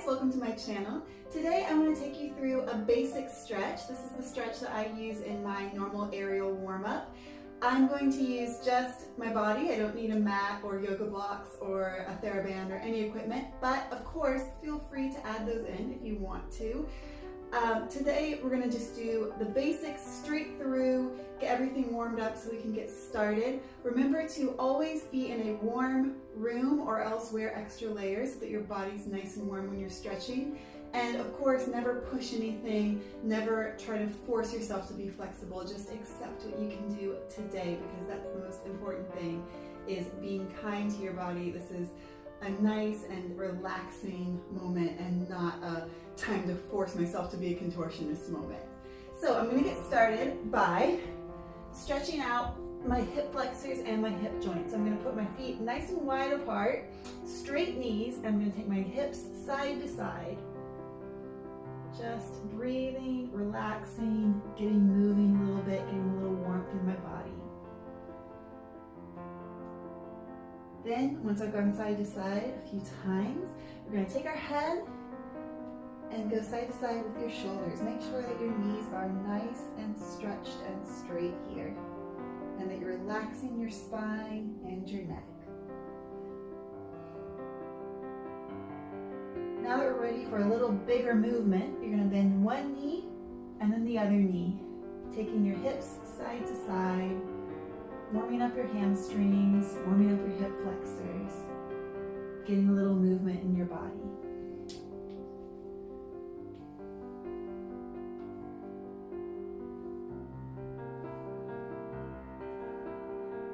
welcome to my channel. Today I'm going to take you through a basic stretch. This is the stretch that I use in my normal aerial warm-up. I'm going to use just my body. I don't need a mat or yoga blocks or a TheraBand or any equipment, but of course feel free to add those in if you want to. Today we're going to just do the basics straight through, get everything warmed up so we can get started. Remember to always be in a warm room or else wear extra layers so that your body's nice and warm when you're stretching. And of course, never push anything, never try to force yourself to be flexible. Just accept what you can do today, because that's the most important thing, is being kind to your body. This is a nice and relaxing moment and not a time to force myself to be a contortionist moment. So I'm going to get started by stretching out my hip flexors and my hip joints. I'm going to put my feet nice and wide apart, straight knees. I'm going to take my hips side to side. Just breathing, relaxing, getting moving a little bit, getting a little warmth in my body. Then, once I've gone side to side a few times, we're going to take our head and go side to side with your shoulders. Make sure that your knees are nice and stretched and straight here, and that you're relaxing your spine and your neck. Now that we're ready for a little bigger movement, you're going to bend one knee and then the other knee, taking your hips side to side, warming up your hamstrings, warming up your hip flexors, getting a little movement in your body.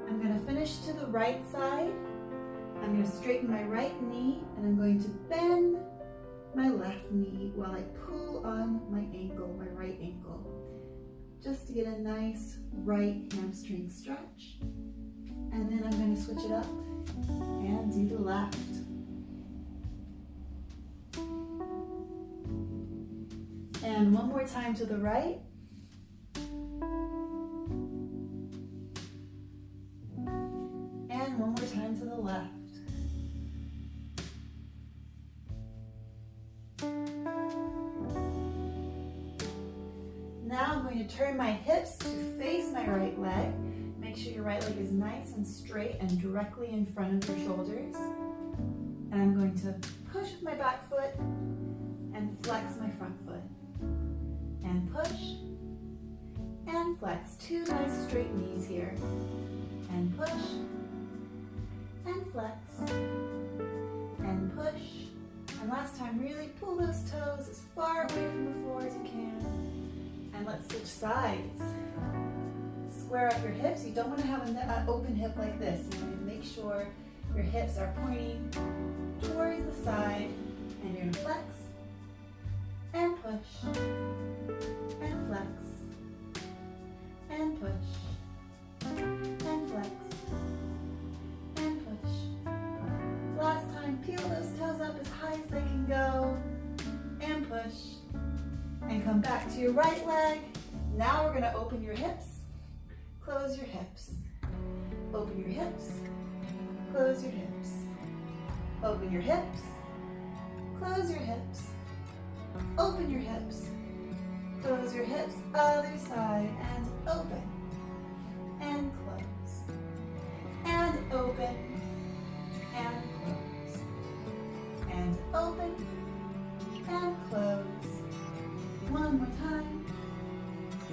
I'm going to finish to the right side. I'm going to straighten my right knee and I'm going to bend my left knee while I pull on my ankle, my right ankle, just to get a nice right hamstring stretch. And then I'm going to switch it up and do the left. And one more time to the right. And one more time to the left. Now I'm going to turn my hips to face my right leg. Make sure your right leg is nice and straight and directly in front of your shoulders. And I'm going to push with my back foot and flex my front foot. And push and flex. Two nice straight knees here. And push and flex and push. And last time, really pull those toes as far away from the floor as you can. And let's switch sides. Square up your hips. You don't want to have an open hip like this. You want to make sure your hips are pointing towards the side, and you're going to flex and push and flex and push and flex and push. Last time, peel those toes up as high as they can go and push. And come back to your right leg. Now we're going to open your hips, close your hips, open your hips, close your hips, open your hips, close your hips, open your hips, close your hips, other side, and open, and close, and open, and close, and open, and close. One more time,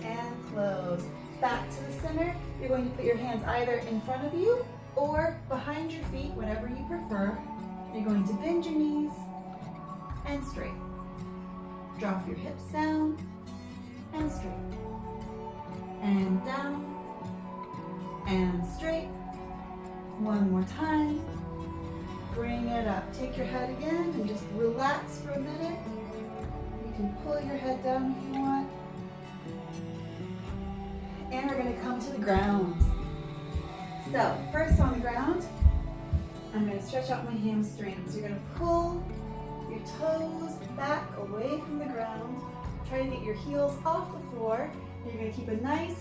and close. Back to the center. You're going to put your hands either in front of you or behind your feet, whatever you prefer. You're going to bend your knees and straight. Drop your hips down and straight. And down and straight. One more time. Bring it up. Take your head again and just relax for a minute. You can pull your head down if you want. And we're going to come to the ground. So, first on the ground, I'm going to stretch out my hamstrings. You're going to pull your toes back away from the ground. Try to get your heels off the floor. And you're going to keep a nice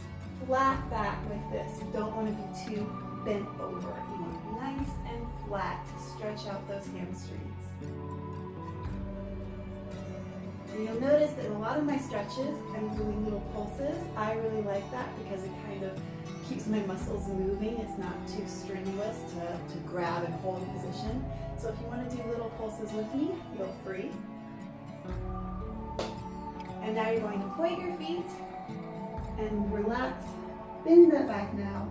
flat back like this. You don't want to be too bent over. You want nice and flat to stretch out those hamstrings. notice that in a lot of my stretches, I'm doing little pulses. I really like that because it kind of keeps my muscles moving. It's not too strenuous to grab and hold a position. So if you want to do little pulses with me, feel free. And now you're going to point your feet and relax. Bend that back now,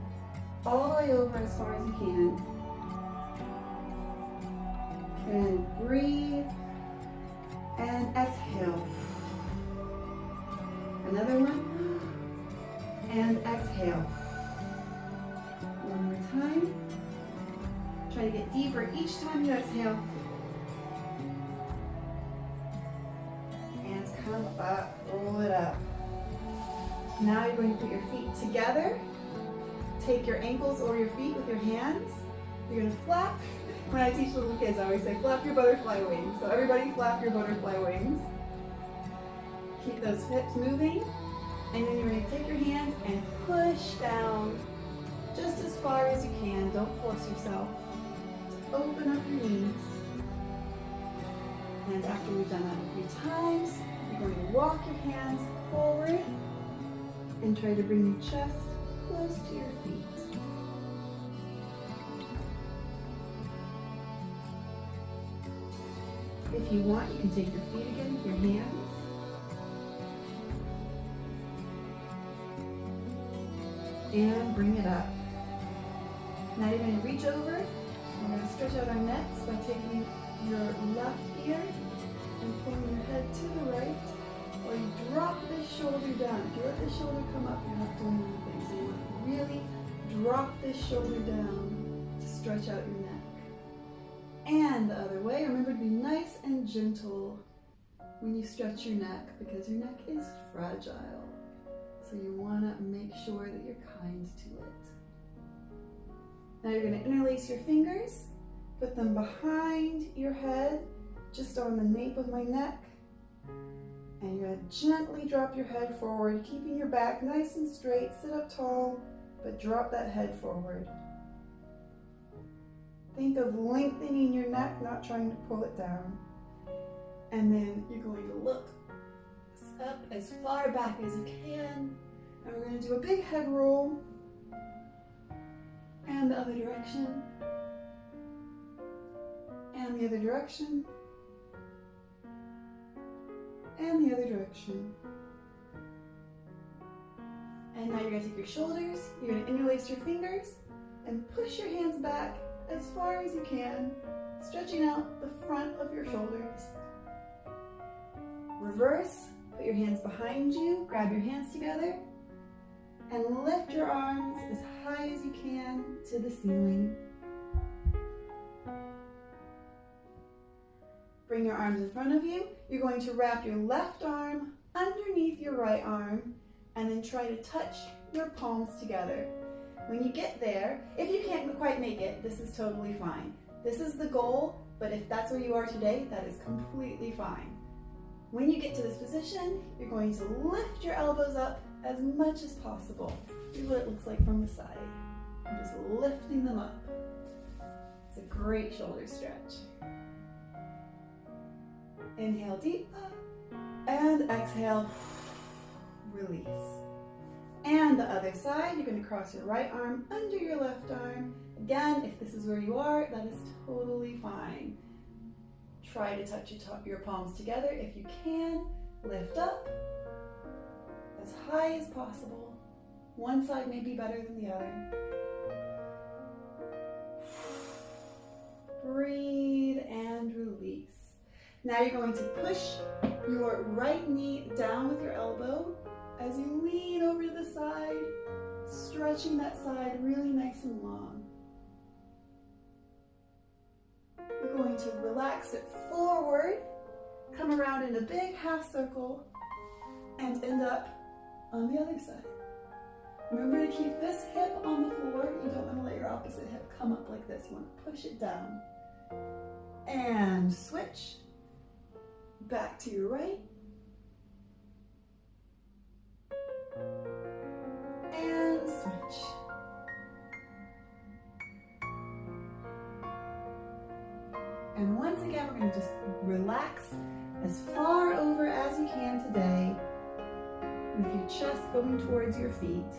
all the way over as far as you can. And breathe and exhale. Another one. And exhale. One more time. Try to get deeper each time you exhale. And come up, roll it up. Now you're going to put your feet together. Take your ankles over your feet with your hands. You're going to flap. When I teach little kids, I always say, flap your butterfly wings. So everybody flap your butterfly wings. Keep those hips moving. And then you're going to take your hands and push down just as far as you can. Don't force yourself. Just open up your knees. And after we've done that a few times, you're going to walk your hands forward and try to bring your chest close to your feet. If you want, you can take your feet again with your hands. And bring it up. Now you're going to reach over. We're going to stretch out our necks by taking your left ear and pulling your head to the right. Or you drop this shoulder down. If you let this shoulder come up, you're not doing anything. So you want to really drop this shoulder down to stretch out your neck. And the other way, remember to be nice and gentle when you stretch your neck because your neck is fragile. So you want to make sure that you're kind to it. Now you're going to interlace your fingers, put them behind your head, just on the nape of my neck. And you're going to gently drop your head forward, keeping your back nice and straight. Sit up tall, but drop that head forward. Think of lengthening your neck, not trying to pull it down. And then you're going to look up as far back as you can. And we're going to do a big head roll. And the other direction. And the other direction. And the other direction. And now you're going to take your shoulders, you're going to interlace your fingers, and push your hands back as far as you can, stretching out the front of your shoulders. Reverse, put your hands behind you, grab your hands together, and lift your arms as high as you can to the ceiling. Bring your arms in front of you. You're going to wrap your left arm underneath your right arm and then try to touch your palms together. When you get there, if you can't quite make it, this is totally fine. This is the goal, but if that's where you are today, that is completely fine. When you get to this position, you're going to lift your elbows up as much as possible. Here's what it looks like from the side. I'm just lifting them up. It's a great shoulder stretch. Inhale deep, and exhale, release. And the other side, you're going to cross your right arm under your left arm. Again, if this is where you are, that is totally fine. Try to touch your palms together if you can. Lift up as high as possible. One side may be better than the other. Breathe and release. Now you're going to push your right knee down with your elbow as you lean over to the side, stretching that side really nice and long. You're going to relax it forward, come around in a big half circle, and end up on the other side. Remember to keep this hip on the floor. You don't want to let your opposite hip come up like this. You want to push it down. And switch. Back to your right. And switch. And once again, we're going to just relax as far over as you can today, with your chest going towards your feet.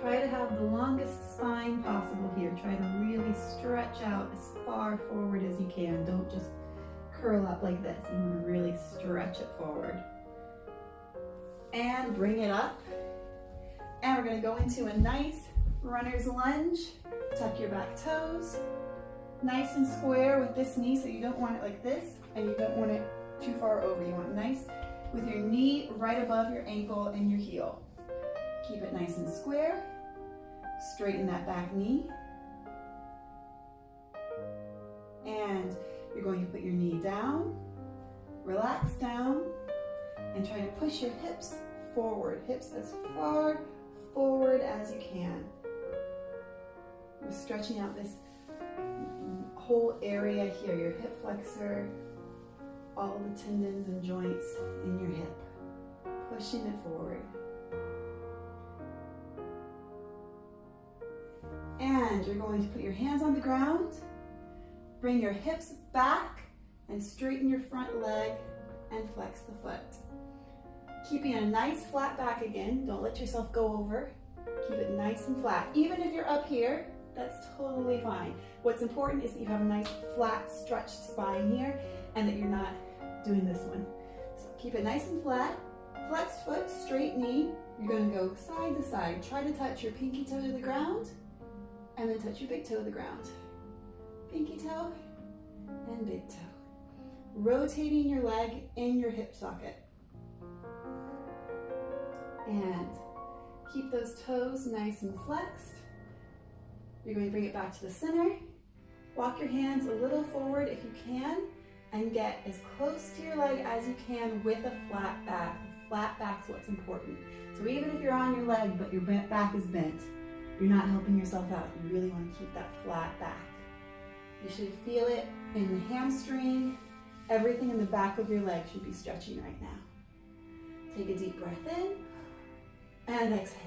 Try to have the longest spine possible here. Try to really stretch out as far forward as you can. Don't just curl up like this. You want to really stretch it forward. And bring it up. And we're going to go into a nice runner's lunge. Tuck your back toes. Nice and square with this knee, so you don't want it like this, and you don't want it too far over. You want it nice with your knee right above your ankle and your heel. Keep it nice and square. Straighten that back knee. And you're going to put your knee down, relax down, and try to push your hips forward. Hips as far forward as you can. We're stretching out this whole area here, your hip flexor, all the tendons and joints in your hip, pushing it forward. And you're going to put your hands on the ground, bring your hips back, and straighten your front leg and flex the foot. Keeping a nice flat back again. Don't let yourself go over. Keep it nice and flat. Even if you're up here, that's totally fine. What's important is that you have a nice flat stretched spine here and that you're not doing this one. So keep it nice and flat. Flexed foot, straight knee. You're going to go side to side. Try to touch your pinky toe to the ground and then touch your big toe to the ground. Pinky toe and big toe. Rotating your leg in your hip socket. And keep those toes nice and flexed. You're going to bring it back to the center. Walk your hands a little forward if you can, and get as close to your leg as you can with a flat back. Flat back's what's important. So even if you're on your leg but your back is bent, you're not helping yourself out. You really want to keep that flat back. You should feel it in the hamstring. Everything in the back of your leg should be stretching right now. Take a deep breath in and exhale.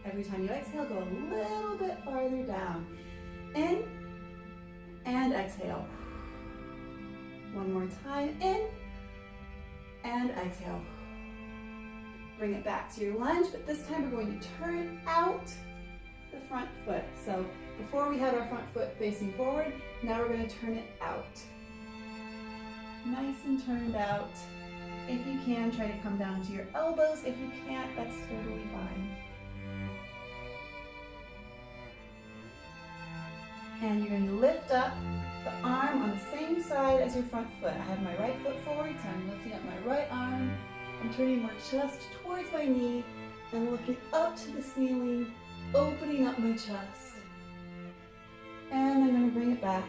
Every time you exhale, go a little bit farther down. In and exhale. One more time, in and exhale. Bring it back to your lunge, but this time we're going to turn out the front foot. So before we had our front foot facing forward, now we're going to turn it out. Nice and turned out. If you can, try to come down to your elbows. If you can't, that's totally fine. And you're going to lift up the arm on the same side as your front foot. I have my right foot forward, so I'm lifting up my right arm. I'm turning my chest towards my knee and looking up to the ceiling, opening up my chest. And I'm going to bring it back.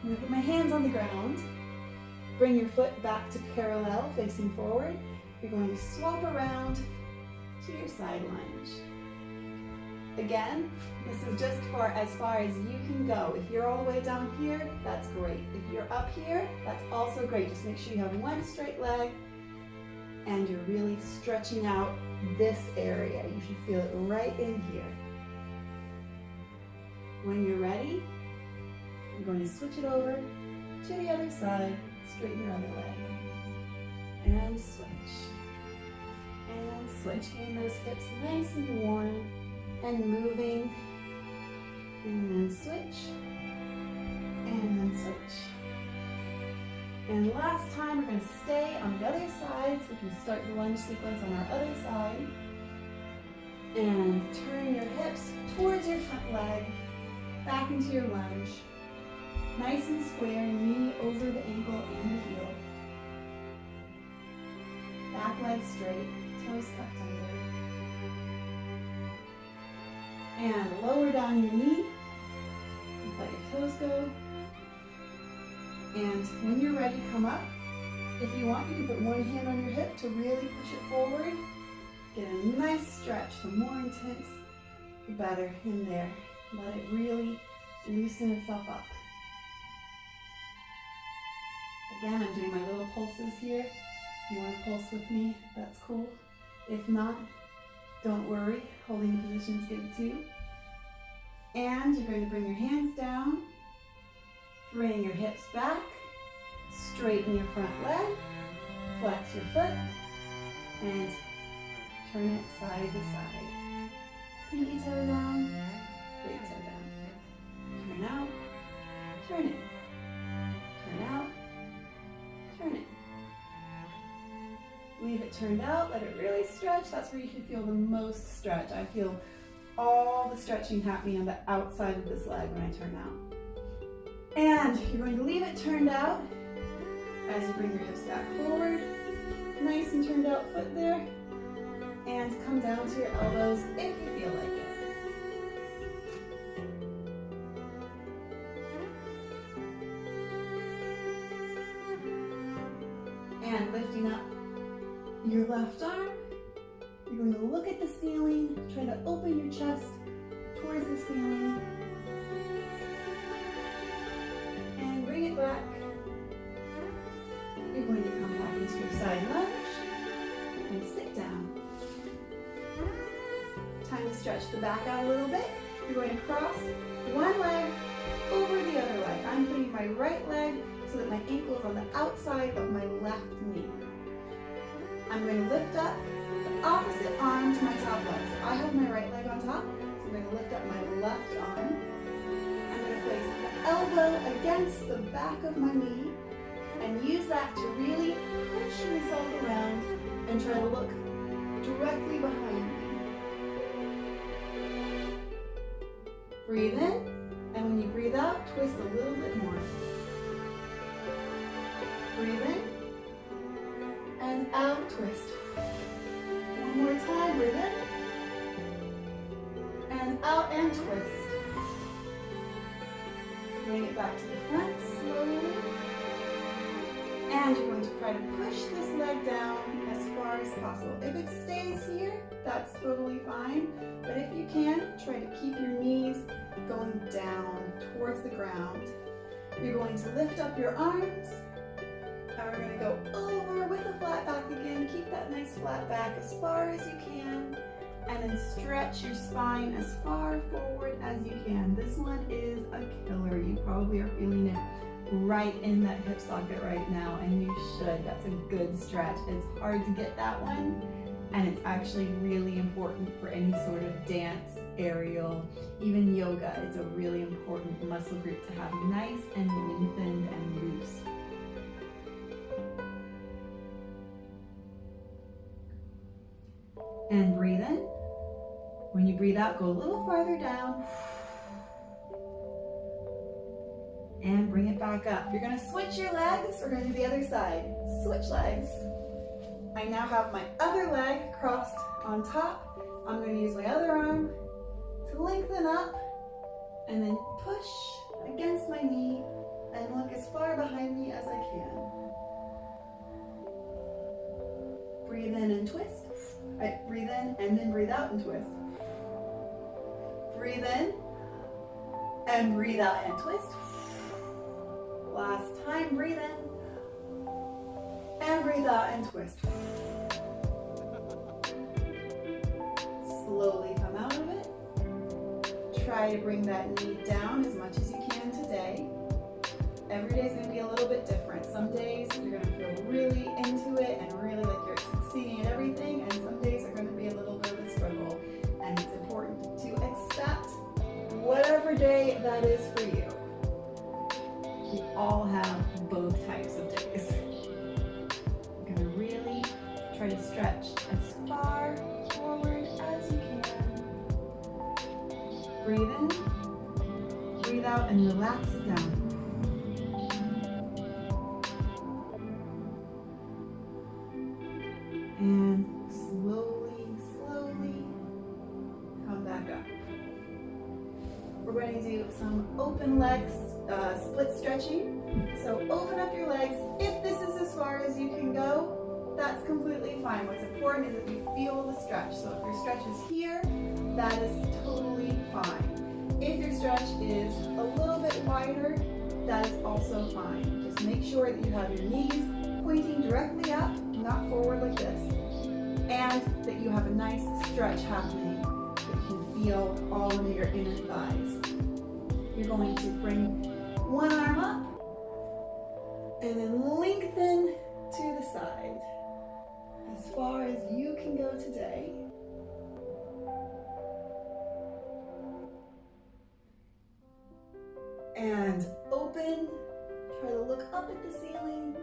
I'm going to put my hands on the ground. Bring your foot back to parallel, facing forward. You're going to swap around to your side lunge. Again, this is just for as far as you can go. If you're all the way down here, that's great. If you're up here, that's also great. Just make sure you have one straight leg and you're really stretching out this area. You should feel it right in here. When you're ready, you're going to switch it over to the other side. Straighten your other leg. And switch. And switch. Getting those hips nice and warm and moving. And then switch. And then switch. And last time we're going to stay on the other side, so we can start the lunge sequence on our other side. And turn your hips towards your front leg, back into your lunge. Nice and square, knee over the ankle and the heel. Back leg straight, toes tucked under. And lower down your knee. Let your toes go. And when you're ready, come up. If you want, you can put one hand on your hip to really push it forward. Get a nice stretch. The more intense, the better in there. Let it really loosen itself up. Again, I'm doing my little pulses here. If you want to pulse with me, that's cool. If not, don't worry. Holding the position is good too. And you're going to bring your hands down. hips back, straighten your front leg, flex your foot, and turn it side to side. Pinky toe down, big toe down. Turn out, turn it. Turn out, turn it. Leave it turned out, let it really stretch. That's where you should feel the most stretch. I feel all the stretching happening on the outside of this leg when I turn out. And you're going to leave it turned out as you bring your hips back forward. Nice and turned out foot there. And come down to your elbows if you feel like it. And lifting up your left arm, you're going to look at the ceiling, try to open your chest towards the ceiling, and bring it back. You're going to come back into your side lunge and sit down. Time to stretch the back out a little bit. You're going to cross one leg over the other leg. I'm putting my right leg so that my ankle is on the outside of my left knee. I'm going to lift up the opposite arm to my top leg. So I have my right leg on top, so I'm going to lift up my left arm. I'm going to place the elbow against the back of my knee and use that to really push myself around and try to look directly behind me. Breathe in, and when you breathe out, twist a little bit more. Breathe in, and out, twist. One more time, breathe in, and out, and twist. Bring it back to the front, slowly. And you're going to try to push this leg down as far as possible. If it stays here, that's totally fine. But if you can, try to keep your knees going down towards the ground. You're going to lift up your arms. And we're going to go over with a flat back again. Keep that nice flat back as far as you can. And then stretch your spine as far forward as you can. This one is a killer. You probably are feeling it right in that hip socket right now, and you should. That's a good stretch. It's hard to get that one, and it's actually really important for any sort of dance, aerial, even yoga. It's a really important muscle group to have nice and lengthened and loose. And breathe in. When you breathe out, go a little farther down. And bring it back up. You're gonna switch your legs. We're gonna do the other side. Switch legs. I now have my other leg crossed on top. I'm gonna use my other arm to lengthen up and then push against my knee and look as far behind me as I can. Breathe in and twist. Breathe in and then breathe out and twist. Breathe in and breathe out and twist. Last time, breathe in and breathe out and twist. Slowly come out of it. Try to bring that knee down as much as you can today. Every day is going to be a little bit different. Some days you're going to feel really into it and really like you're succeeding at everything, and some days are going to be a little bit of a struggle. And it's important to accept whatever day that is for you. We all have both types of days. You're going to really try to stretch as far forward as you can. Breathe in, breathe out, and relax it down. And slowly, slowly come back up. We're going to do some open legs, split stretching. So open up your legs. If this is as far as you can go, that's completely fine. What's important is that you feel the stretch. So if your stretch is here, that is totally fine. If your stretch is a little bit wider, that is also fine. Just make sure that you have your knees pointing directly up, not forward like this, and that you have a nice stretch happening. You can feel all of your inner thighs. You're going to bring one arm up And then lengthen to the side as far as you can go today. And open, try to look up at the ceiling.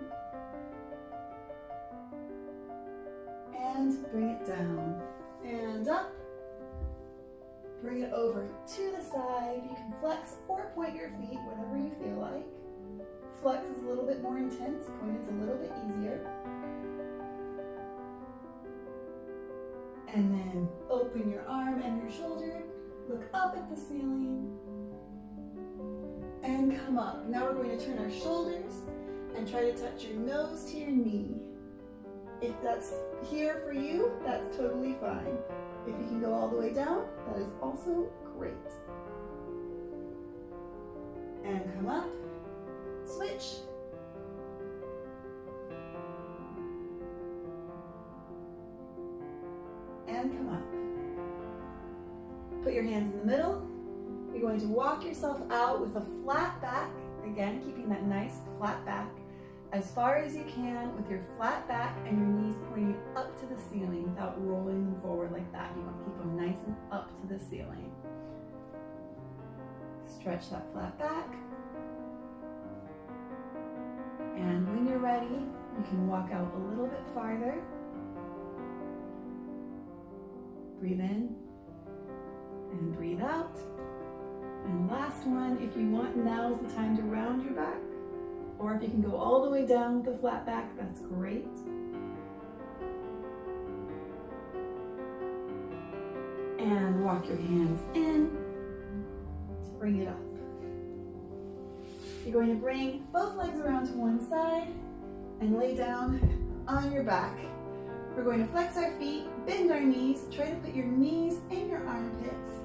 And bring it down. And up. Bring it over to the side. You can flex or point your feet, whatever you feel like. Flex is a little bit more intense, point is a little bit easier. And then open your arm and your shoulder, look up at the ceiling, and come up. Now we're going to turn our shoulders and try to touch your nose to your knee. If that's here for you, that's totally fine. If you can go all the way down, that is also great. And come up, switch. And come up. Put your hands in the middle. You're going to walk yourself out with a flat back. Again, keeping that nice flat back as far as you can with your flat back and your knees pointing up to the ceiling without rolling them forward like that. You want to keep them nice and up to the ceiling. Stretch that flat back. And when you're ready, you can walk out a little bit farther. Breathe in and breathe out. And last one, if you want, now is the time to round your back. Or if you can go all the way down with the flat back, that's great. And walk your hands in to bring it up. You're going to bring both legs around to one side and lay down on your back. We're going to flex our feet, bend our knees, try to put your knees in your armpits.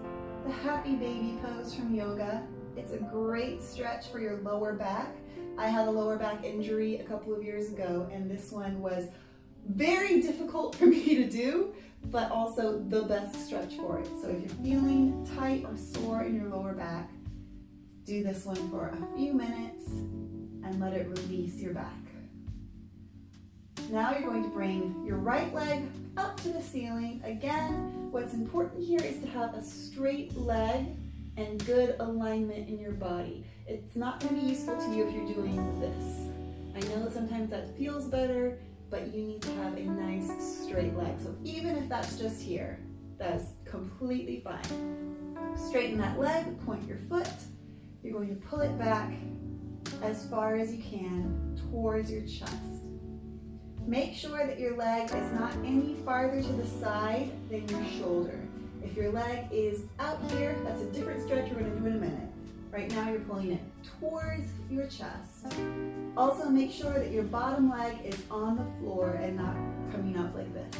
The happy baby pose from yoga. It's a great stretch for your lower back. I had a lower back injury a couple of years ago, and this one was very difficult for me to do, but also the best stretch for it. So if you're feeling tight or sore in your lower back, do this one for a few minutes and let it release your back. Now you're going to bring your right leg up to the ceiling. Again, what's important here is to have a straight leg and good alignment in your body. It's not going to be useful to you if you're doing this. I know that sometimes that feels better, but you need to have a nice straight leg. So even if that's just here, that's completely fine. Straighten that leg, point your foot. You're going to pull it back as far as you can towards your chest. Make sure that your leg is not any farther to the side than your shoulder. If your leg is out here, that's a different stretch we're going to do in a minute. Right now you're pulling it towards your chest. Also make sure that your bottom leg is on the floor and not coming up like this.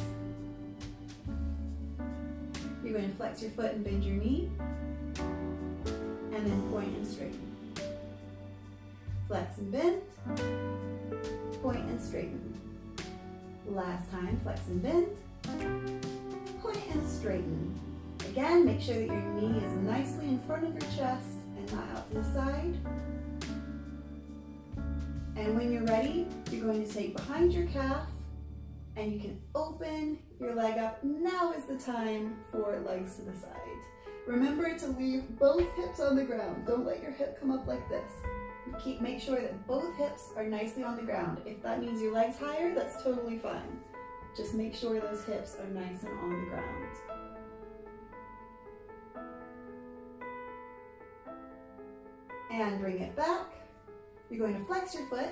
You're going to flex your foot and bend your knee, and then point and straighten. Flex and bend, point and straighten. Last time, flex and bend, point and straighten. Again, make sure that your knee is nicely in front of your chest and not out to the side. And when you're ready, you're going to take behind your calf and you can open your leg up. Now is the time for legs to the side. Remember to leave both hips on the ground. Don't let your hip come up like this. Make sure that both hips are nicely on the ground. If that means your legs higher, that's totally fine. Just make sure those hips are nice and on the ground. And bring it back. You're going to flex your foot,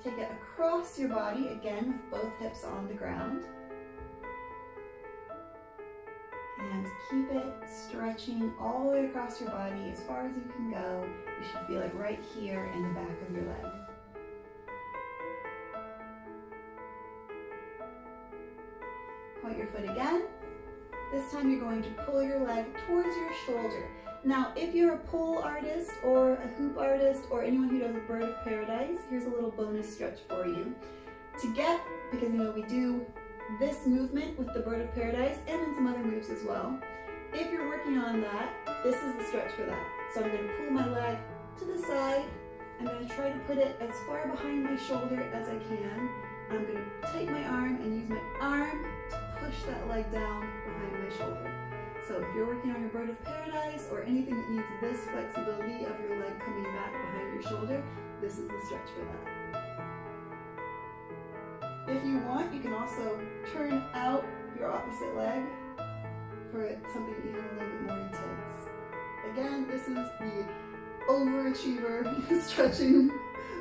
take it across your body, again with both hips on the ground. And keep it stretching all the way across your body as far as you can go. You should feel it right here in the back of your leg. Point your foot again. This time you're going to pull your leg towards your shoulder. Now, if you're a pole artist or a hoop artist or anyone who does a bird of paradise, here's a little bonus stretch for you. Because we do this movement with the bird of paradise and then some other moves as well. If you're working on that, this is the stretch for that. So I'm going to pull my leg to the side. I'm going to try to put it as far behind my shoulder as I can. I'm going to take my arm and use my arm to push that leg down behind my shoulder. So if you're working on your bird of paradise or anything that needs this flexibility of your leg coming back behind your shoulder, this is the stretch for that. If you want, you can also turn out your opposite leg for something even a little bit more intense. Again, this is the overachiever stretching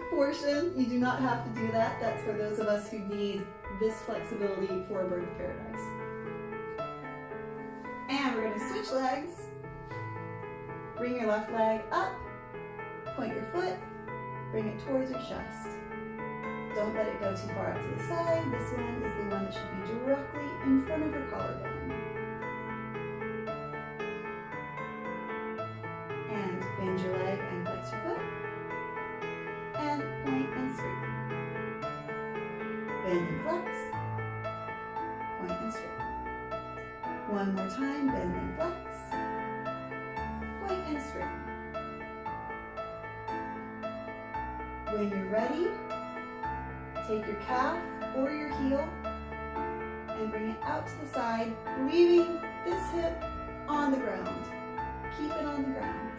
portion. You do not have to do that. That's for those of us who need this flexibility for a bird of paradise. And we're going to switch legs. Bring your left leg up, point your foot, bring it towards your chest. Don't let it go too far out to the side. This one is the one that should be directly in front of your collarbone. And bend your leg and flex your foot. And point and straighten. Bend and flex. Point and straighten. One more time, bend and flex. Point and straighten. When you're ready, take your calf or your heel and bring it out to the side, leaving this hip on the ground. Keep it on the ground.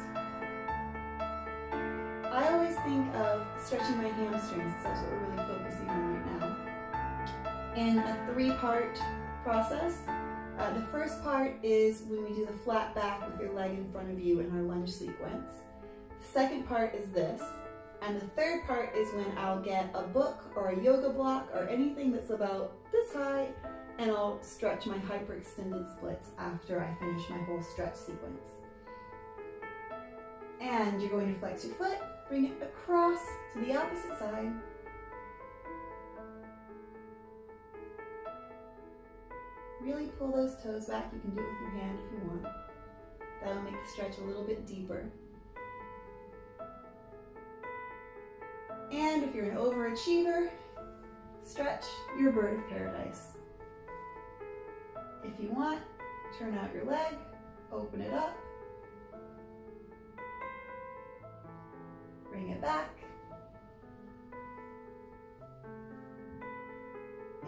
I always think of stretching my hamstrings, because that's what we're really focusing on right now, in a three-part process. The first part is when we do the flat back with your leg in front of you in our lunge sequence. The second part is this. And the third part is when I'll get a book or a yoga block or anything that's about this high, and I'll stretch my hyperextended splits after I finish my whole stretch sequence. And you're going to flex your foot, bring it across to the opposite side. Really pull those toes back. You can do it with your hand if you want. That'll make the stretch a little bit deeper. And if you're an overachiever, stretch your bird of paradise. If you want, turn out your leg, open it up, bring it back,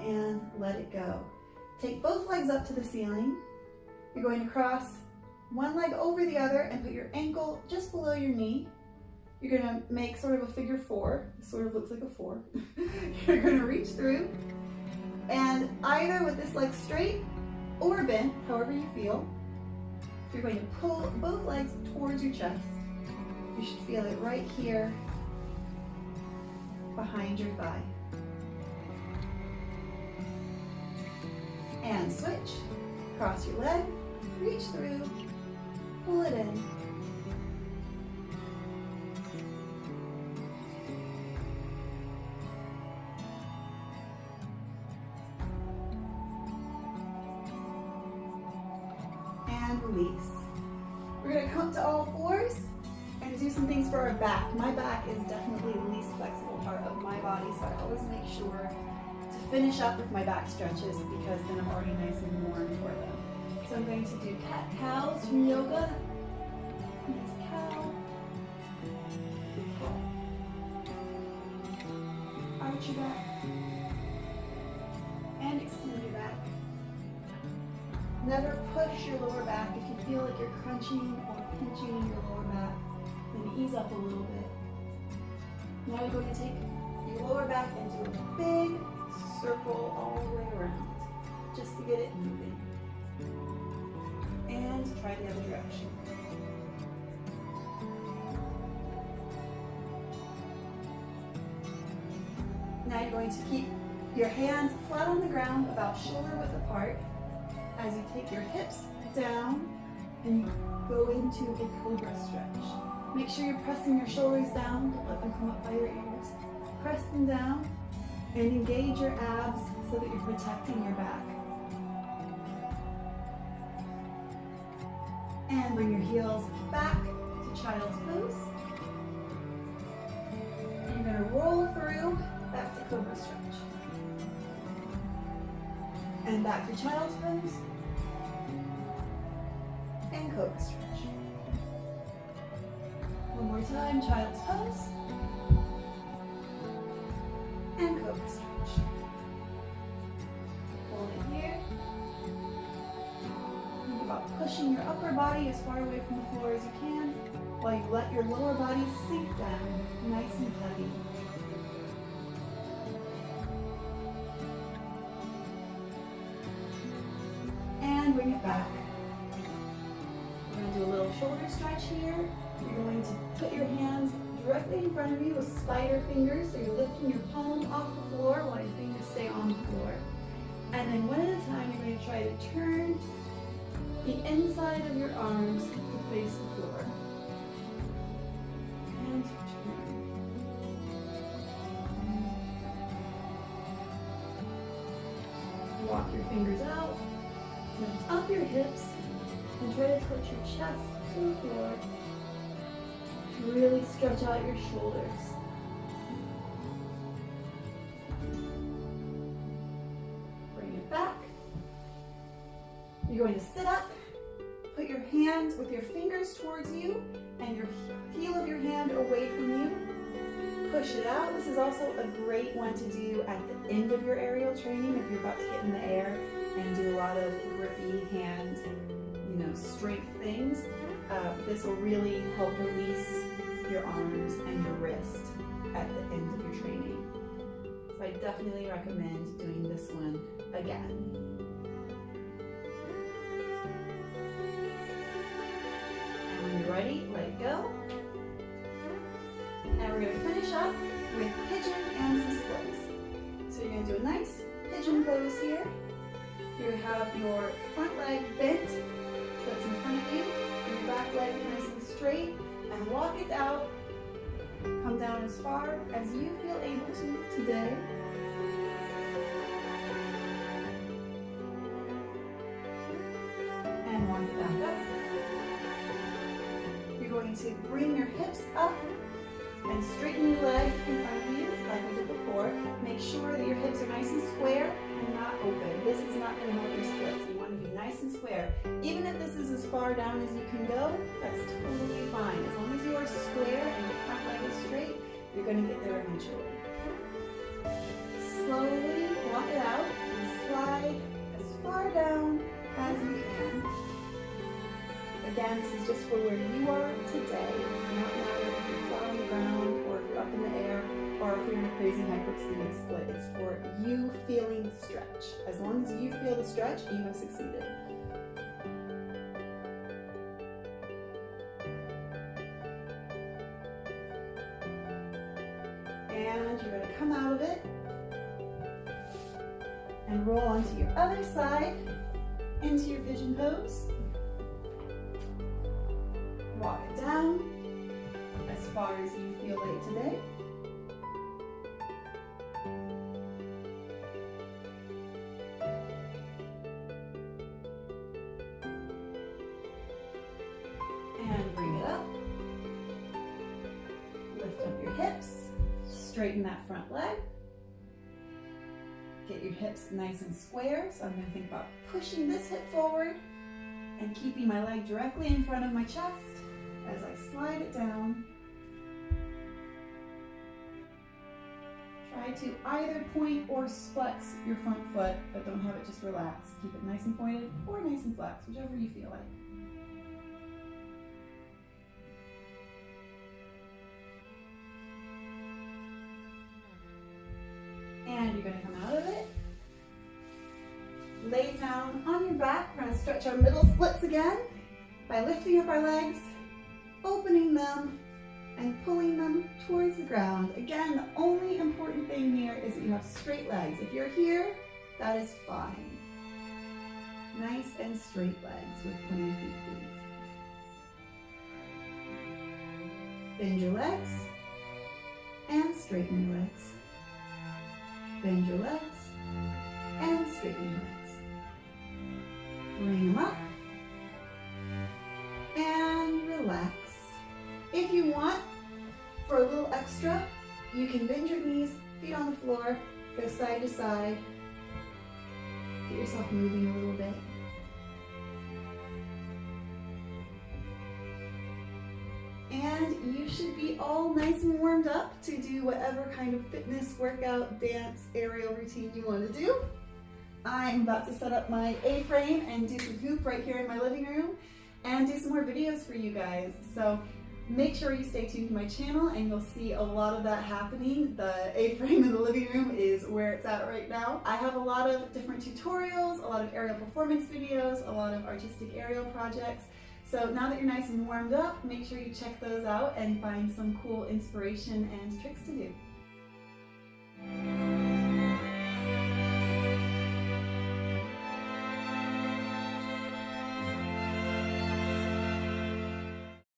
and let it go. Take both legs up to the ceiling. You're going to cross one leg over the other and put your ankle just below your knee. You're going to make sort of a figure four. It sort of looks like a four. You're going to reach through, and either with this leg straight or bent, however you feel, you're going to pull both legs towards your chest. You should feel it right here behind your thigh. And switch. Cross your leg, reach through, pull it in. And release. We're going to come up to all fours and do some things for our back. My back is definitely the least flexible part of my body, so I always make sure to finish up with my back stretches, because then I'm already nice and warm for them. So I'm going to do cat-cows from yoga. Nice cow. Cat. Arch your back. And extend your back. Never push your lower back. If you feel like you're crunching or pinching in your lower back, then ease up a little bit. Now you're going to take your lower back and do a big circle all the way around, just to get it moving. And try the other direction. Now you're going to keep your hands flat on the ground, about shoulder width apart, as you take your hips down and you go into a cobra stretch. Make sure you're pressing your shoulders down, don't let them come up by your ears. Press them down and engage your abs so that you're protecting your back. And bring your heels back to child's pose. And you're going to roll through back to cobra stretch. And back to child's pose. And cobra stretch. One more time, child's pose. coat stretch. Hold it here. Think about pushing your upper body as far away from the floor as you can while you let your lower body sink down, nice and heavy. And bring it back. We're going to do a little shoulder stretch here. You're going to put your hands directly in front of you with spider fingers, so you're lifting your palm off the floor while your fingers stay on the floor. And then one at a time, you're going to try to turn the inside of your arms to face the floor. And turn. Walk your fingers out, lift up your hips, and try to touch your chest to the floor. Really stretch out your shoulders. Bring it back. You're going to sit up, put your hands with your fingers towards you and your heel of your hand away from you. Push it out. This is also a great one to do at the end of your aerial training if you're about to get in the air and do a lot of grippy hand, strength things. This will really help release your arms and your wrist at the end of your training. So I definitely recommend doing this one again. And when you're ready, let go. And we're going to finish up with pigeon and some splits. So you're going to do a nice pigeon pose here. You have your front leg bent, so it's in front of you, and your back leg nice and straight, and walk it out. Come down as far as you feel able to today. And walk it back up. You're going to bring your hips up and straighten your leg in front of you like we did before. Make sure that your hips are nice and square and not open. This is not going to help your splits. You want to be nice and square. Even if this is as far down as you can go, that's totally fine. As long as you are square and your front leg is straight, you're going to get there eventually. Slowly walk it out and slide as far down as you can. Again, this is just for where you are today. It does not matter if you're flat on the ground or if you're up in the air or if you're in a crazy hyperextended split. It's for you feeling the stretch. As long as you feel the stretch, you have succeeded. And you're going to come out of it and roll onto your other side into your pigeon pose. Walk it down as far as you feel like today. And bring it up. Lift up your hips. Straighten that front leg. Get your hips nice and square. So I'm going to think about pushing this hip forward and keeping my leg directly in front of my chest as I slide it down. Try to either point or flex your front foot, but don't have it just relax. Keep it nice and pointed or nice and flexed, whichever you feel like. And you're going to come out of it. Lay down on your back. We're going to stretch our middle splits again by lifting up our legs, opening them, and pulling them towards the ground. Again, the only important thing here is that you have straight legs. If you're here, that is fine. Nice and straight legs with pointed feet, please. Bend your legs and straighten your legs. Bend your legs and straighten your legs. Bring them up and relax. If you want, for a little extra, you can bend your knees, feet on the floor, go side to side. Get yourself moving a little bit. And you should be all nice and warmed up to do whatever kind of fitness, workout, dance, aerial routine you want to do. I'm about to set up my A-frame and do some hoop right here in my living room and do some more videos for you guys. So make sure you stay tuned to my channel and you'll see a lot of that happening. The A-frame in the living room is where it's at right now. I have a lot of different tutorials, a lot of aerial performance videos, a lot of artistic aerial projects. So now that you're nice and warmed up, make sure you check those out and find some cool inspiration and tricks to do.